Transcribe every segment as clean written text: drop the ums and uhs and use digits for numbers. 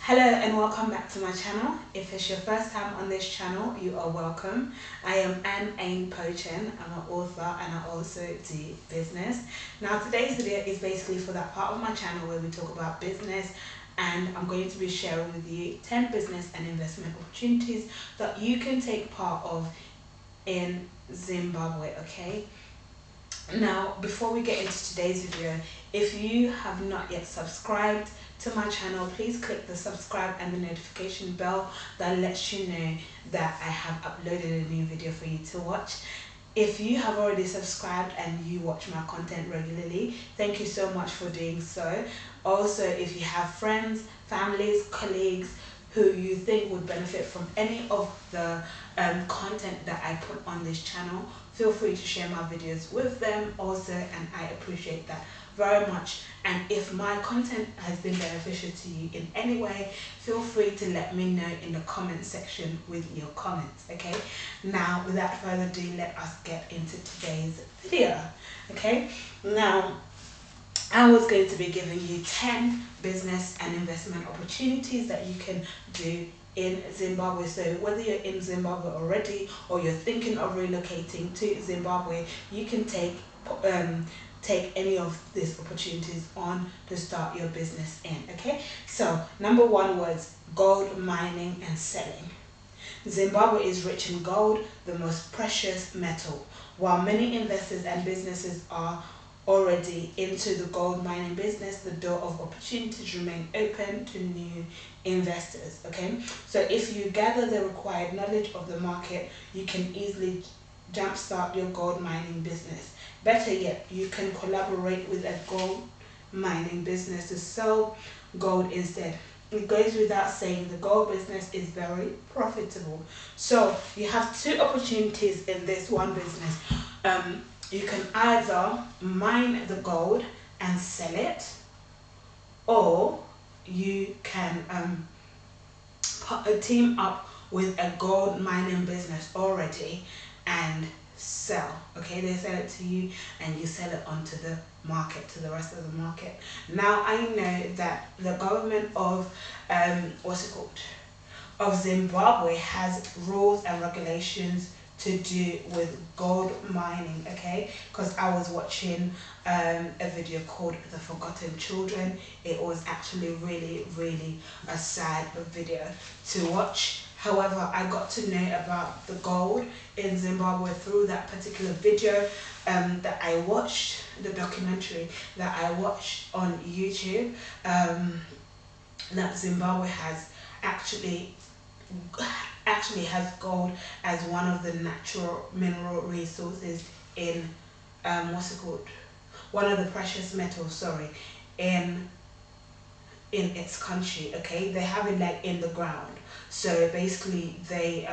Hello and welcome back to my channel. If it's your first time on this channel, you are welcome. I am A.H.P. I'm an author and I also do business. Now today's video is basically for that part of my channel where we talk about business, and I'm going to be sharing with you 10 business and investment opportunities that you can take part of in Zimbabwe, okay? Now, before we get into today's video, if you have not yet subscribed to my channel, please click the subscribe and the notification bell that lets you know that I have uploaded a new video for you to watch. If you have already subscribed and you watch my content regularly, thank you so much for doing so. Also, if you have friends, families, colleagues who you think would benefit from any of the content that I put on this channel, feel free to share my videos with them also, and I appreciate that very much. And if my content has been beneficial to you in any way, feel free to let me know in the comment section with your comments, okay? Now, without further ado, let us get into today's video, okay? Now, I was going to be giving you 10 business and investment opportunities that you can do in Zimbabwe. So whether you're in Zimbabwe already or you're thinking of relocating to Zimbabwe, you can take any of these opportunities on to start your business in, okay? So number one was gold mining and selling. Zimbabwe is rich in gold, the most precious metal. While many investors and businesses are already into the gold mining business, the door of opportunities remain open to new investors, okay? So if you gather the required knowledge of the market, you can easily jumpstart your gold mining business. Better yet, you can collaborate with a gold mining business to sell gold instead. It goes without saying the gold business is very profitable. So you have two opportunities in this one business. You can either mine the gold and sell it, or you can team up with a gold mining business already and sell, okay? They sell it to you and you sell it onto the market, to the rest of the market. Now I know that the government of of Zimbabwe has rules and regulations to do with gold mining, okay? Because I was watching a video called The Forgotten Children. It was actually really a sad video to watch. However, I got to know about the gold in Zimbabwe through that particular video that I watched, the documentary that I watched on YouTube, that Zimbabwe has actually has gold as one of the natural mineral resources in one of the precious metals, sorry, in its country, okay? They have it like in the ground. So basically they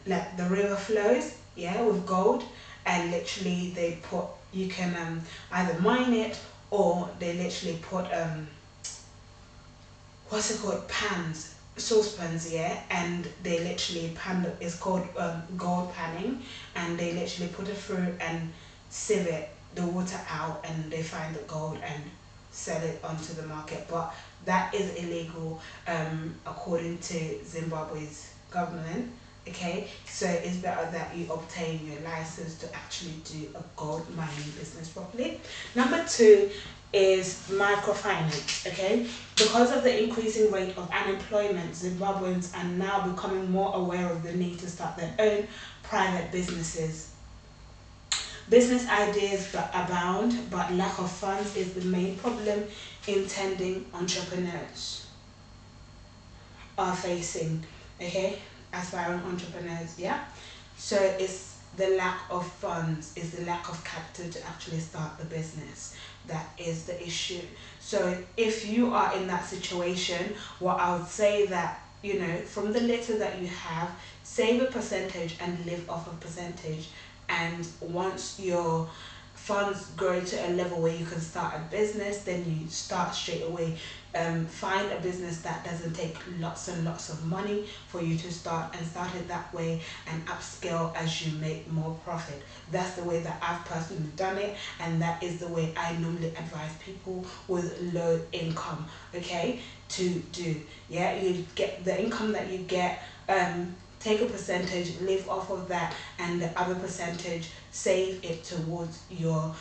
like the river flows, yeah, with gold, and literally they put, you can either mine it, or they literally put pans, saucepans, yeah, and they literally pan it. It's called gold panning, and they literally put it through and sieve it, the water out, and they find the gold and sell it onto the market. But that is illegal according to Zimbabwe's government, okay? So it's better that you obtain your license to actually do a gold mining business properly. Number two is microfinance, okay? Because of the increasing rate of unemployment, Zimbabweans are now becoming more aware of the need to start their own private businesses. Business ideas abound, but lack of funds is the main problem intending entrepreneurs are facing, okay? Aspiring entrepreneurs, yeah? So it's the lack of funds, is the lack of capital to actually start the business. That is the issue. So if you are in that situation, what I would say that, you know, from the little that you have, save a percentage and live off a percentage. And once your funds grow to a level where you can start a business, then you start straight away. Find a business that doesn't take lots and lots of money for you to start, and start it that way and upscale as you make more profit. That's the way that I've personally done it, and that is the way I normally advise people with low income, okay, to do. Yeah, you get the income that you get, take a percentage, live off of that, and the other percentage save it towards your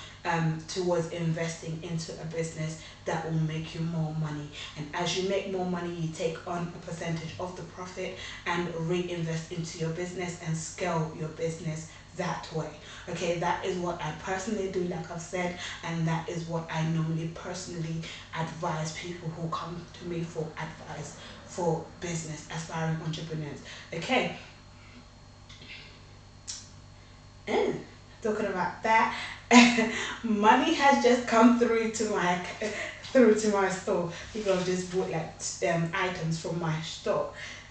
towards investing into a business that will make you more money. And as you make more money, you take on a percentage of the profit and reinvest into your business and scale your business that way. Okay, that is what I personally do, like I've said, and that is what I normally personally advise people who come to me for advice for business, aspiring entrepreneurs. Okay. Talking about that, money has just come through to my store. People have just bought like items from my store.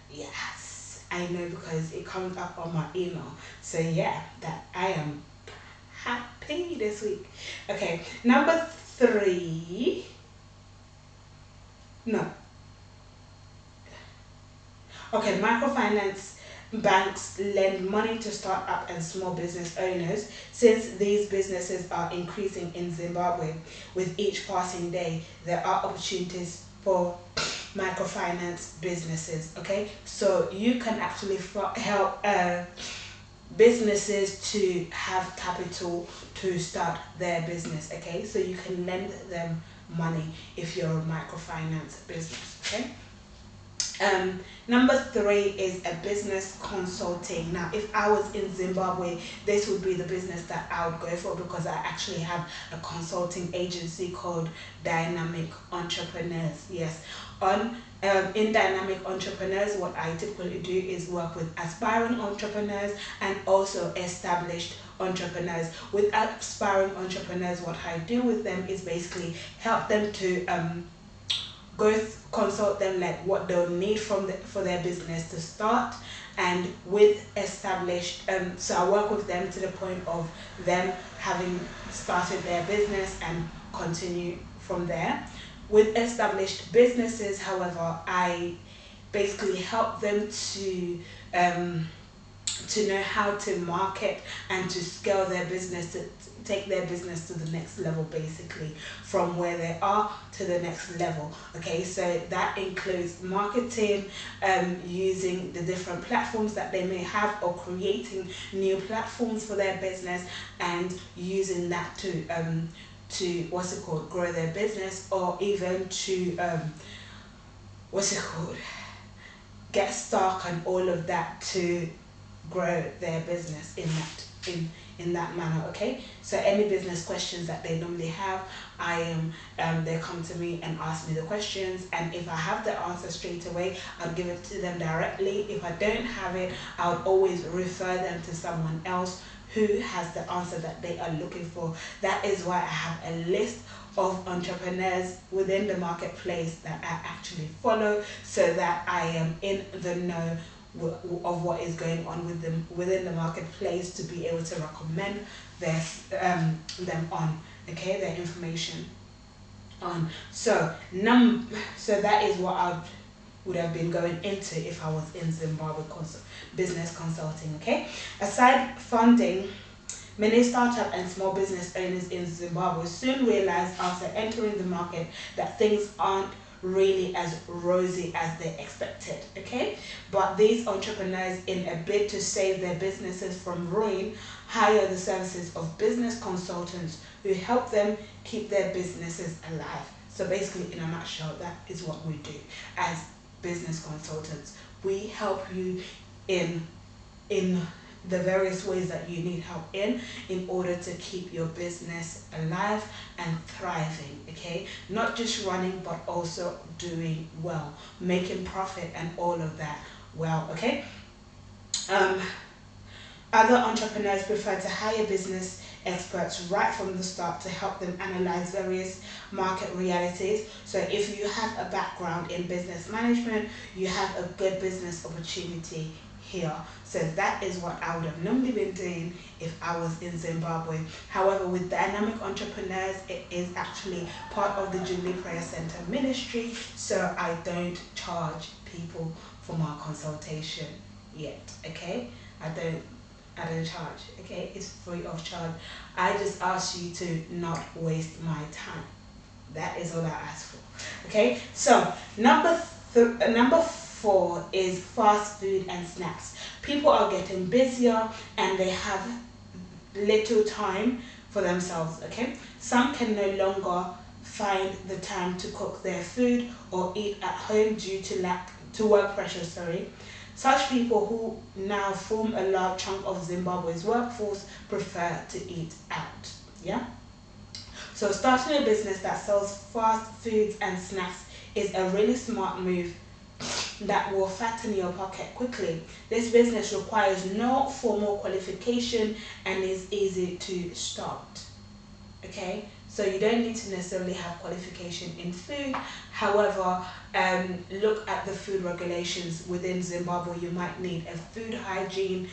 Yes, I know, because it comes up on my email. So yeah, that I am happy this week. Okay, number 3. No. Okay, microfinance banks lend money to start-up and small business owners. Since these businesses are increasing in Zimbabwe with each passing day, there are opportunities for microfinance businesses. Okay, so you can actually help businesses to have capital to start their business. Okay, so you can lend them money if you're a microfinance business. Okay. Number 3 is a business consulting. Now, if I was in Zimbabwe, this would be the business that I would go for, because I actually have a consulting agency called Dynamic Entrepreneurs. Yes, in Dynamic Entrepreneurs, what I typically do is work with aspiring entrepreneurs and also established entrepreneurs. With aspiring entrepreneurs, what I do with them is basically help them to consult them like what they'll need for their business to start. And with established so I work with them to the point of them having started their business and continue from there. With established businesses, however, I basically help them to know how to market and to scale their business, to take their business to the next level, basically from where they are to the next level. Okay, so that includes marketing, using the different platforms that they may have, or creating new platforms for their business and using that to grow their business, or even to get stock and all of that to grow their business in that manner. Okay, so any business questions that they normally have, they come to me and ask me the questions, and if I have the answer straight away, I'll give it to them directly. If I don't have it, I'll always refer them to someone else who has the answer that they are looking for. That is why I have a list of entrepreneurs within the marketplace that I actually follow, so that I am in the know of what is going on with them within the marketplace, to be able to recommend them on, okay, their information on. So that is what I would have been going into if I was in Zimbabwe business consulting. Okay, aside funding, many startup and small business owners in Zimbabwe soon realize after entering the market that things aren't really as rosy as they expected. Okay, but these entrepreneurs, in a bid to save their businesses from ruin, hire the services of business consultants who help them keep their businesses alive. So basically, in a nutshell, that is what we do as business consultants. We help you in the various ways that you need help in order to keep your business alive and thriving. Okay, not just running, but also doing well, making profit and all of that well. Okay, other entrepreneurs prefer to hire business experts right from the start to help them analyze various market realities. So if you have a background in business management, you have a good business opportunity here. So that is what I would have normally been doing if I was in Zimbabwe. However, with Dynamic Entrepreneurs, it is actually part of the Jubilee Prayer Center ministry, so I don't charge people for my consultation yet. Okay, I don't charge. Okay, it's free of charge. I just ask you to not waste my time. That is all I ask for. Okay, so number 4 is fast food and snacks. People are getting busier and they have little time for themselves. Okay, some can no longer find the time to cook their food or eat at home due to work pressure. Sorry. Such people who now form a large chunk of Zimbabwe's workforce prefer to eat out. Yeah. So starting a business that sells fast foods and snacks is a really smart move that will fatten your pocket quickly. This business requires no formal qualification and is easy to start. Okay, so you don't need to necessarily have qualification in food. However, look at the food regulations within Zimbabwe. You might need a food hygiene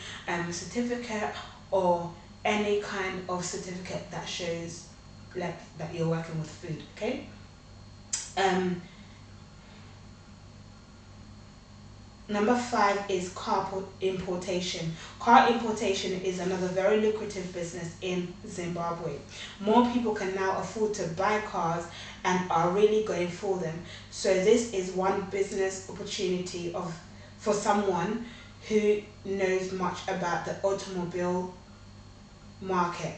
certificate or any kind of certificate that shows like that you're working with food. Okay. Number 5 is car importation. Car importation is another very lucrative business in Zimbabwe. More people can now afford to buy cars and are really going for them. So this is one business opportunity for someone who knows much about the automobile market.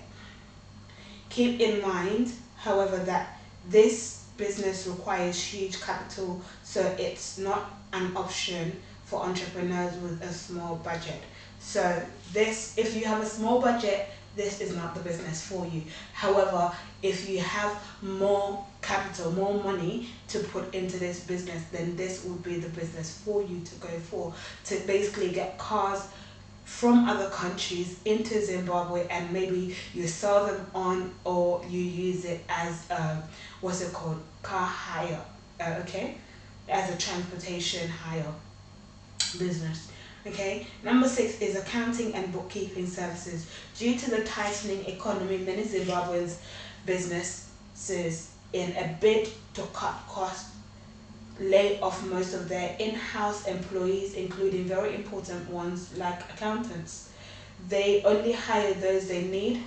Keep in mind, however, that this business requires huge capital, so it's not an option for entrepreneurs with a small budget. So if you have a small budget, this is not the business for you. However, if you have more capital, more money to put into this business, then this would be the business for you to go for, to basically get cars from other countries into Zimbabwe, and maybe you sell them on, or you use it as car hire, okay, as a transportation hire business. Okay, number 6 is accounting and bookkeeping services. Due to the tightening economy, many Zimbabweans businesses, in a bid to cut costs, lay off most of their in-house employees, including very important ones like accountants. They only hire those they need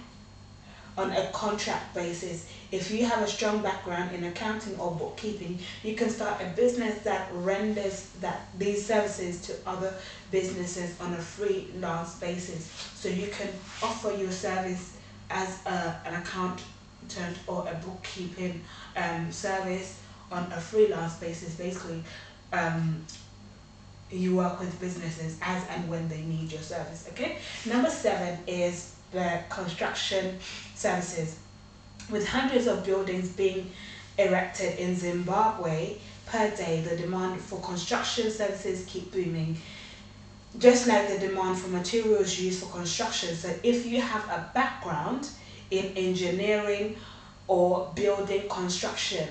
on a contract basis. If you have a strong background in accounting or bookkeeping, you can start a business that renders these services to other businesses on a freelance basis. So you can offer your service as an accountant or a bookkeeping service on a freelance basis. Basically, you work with businesses as and when they need your service. Okay. Number 7 is the construction services. With hundreds of buildings being erected in Zimbabwe per day, the demand for construction services keep booming, just like the demand for materials used for construction. So if you have a background in engineering or building construction,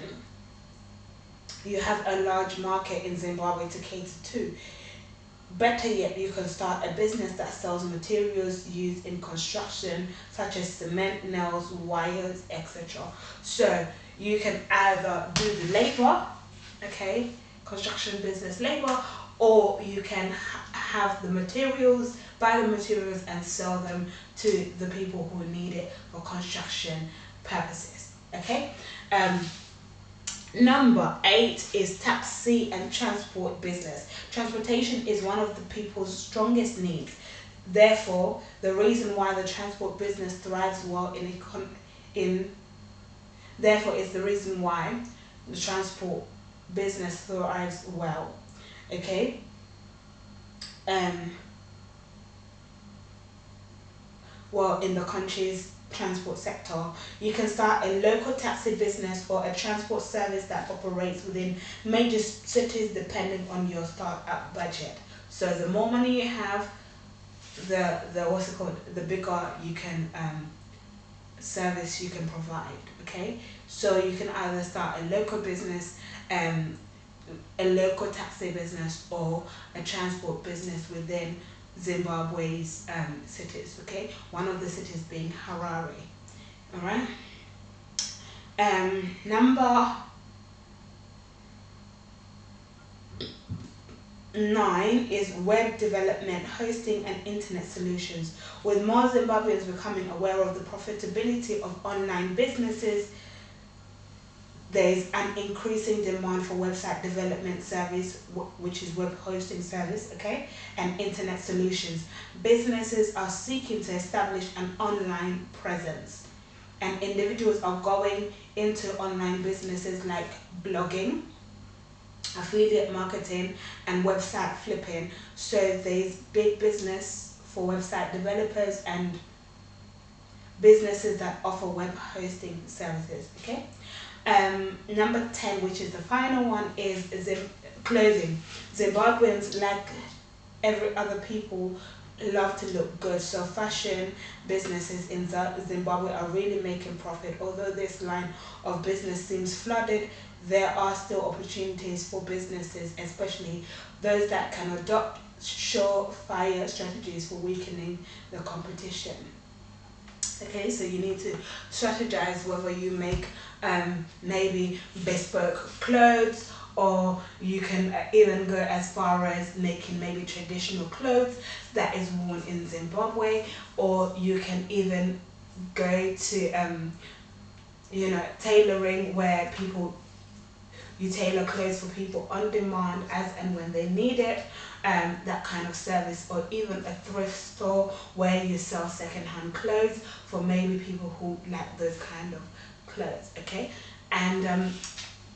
you have a large market in Zimbabwe to cater to. Better yet, you can start a business that sells materials used in construction, such as cement, nails, wires, etc. So you can either do the labor, okay, construction business labor, or you can have the materials, buy the materials and sell them to the people who need it for construction purposes. Okay. Number 8 is taxi and transport business. Transportation is one of the people's strongest needs. Therefore, the reason why the transport business thrives well therefore is the reason why the transport business thrives well. Okay. Well, in the country's transport sector, you can start a local taxi business or a transport service that operates within major cities depending on your startup budget. So the more money you have, the bigger you can service you can provide. Okay, so you can either start a local business, a local taxi business, or a transport business within Zimbabwe's cities. Okay, one of the cities being Harare. All right. Number 9 is web development, hosting, and internet solutions. With more Zimbabweans becoming aware of the profitability of online businesses, there's an increasing demand for website development service, which is web hosting service, okay, and internet solutions. Businesses are seeking to establish an online presence, and individuals are going into online businesses like blogging, affiliate marketing, and website flipping. So there's big business for website developers and businesses that offer web hosting services. Okay. Number 10, which is the final one, is clothing. Zimbabweans, like every other people, love to look good, so fashion businesses in Zimbabwe are really making profit. Although this line of business seems flooded, there are still opportunities for businesses, especially those that can adopt surefire strategies for weakening the competition. Okay, so you need to strategize whether you make maybe bespoke clothes, or you can even go as far as making maybe traditional clothes that is worn in Zimbabwe, or you can even go to tailoring, where you tailor clothes for people on demand as and when they need it, that kind of service, or even a thrift store where you sell secondhand clothes for maybe people who like those kind of clothes. Okay, and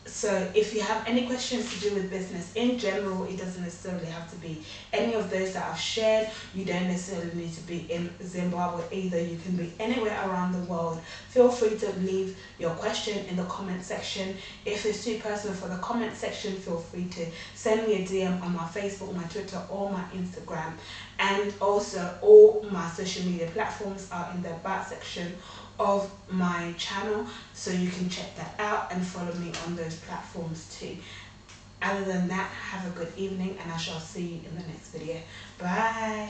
so if you have any questions to do with business in general, it doesn't necessarily have to be any of those that I've shared. You don't necessarily need to be in Zimbabwe either. You can be anywhere around the world. Feel free to leave your question in the comment section. If it's too personal for the comment section, feel free to send me a DM on my Facebook, my Twitter, or my Instagram. And also all my social media platforms are in the about section of my channel, so you can check that out and follow me on those platforms too. Other than that, have a good evening, and I shall see you in the next video. Bye.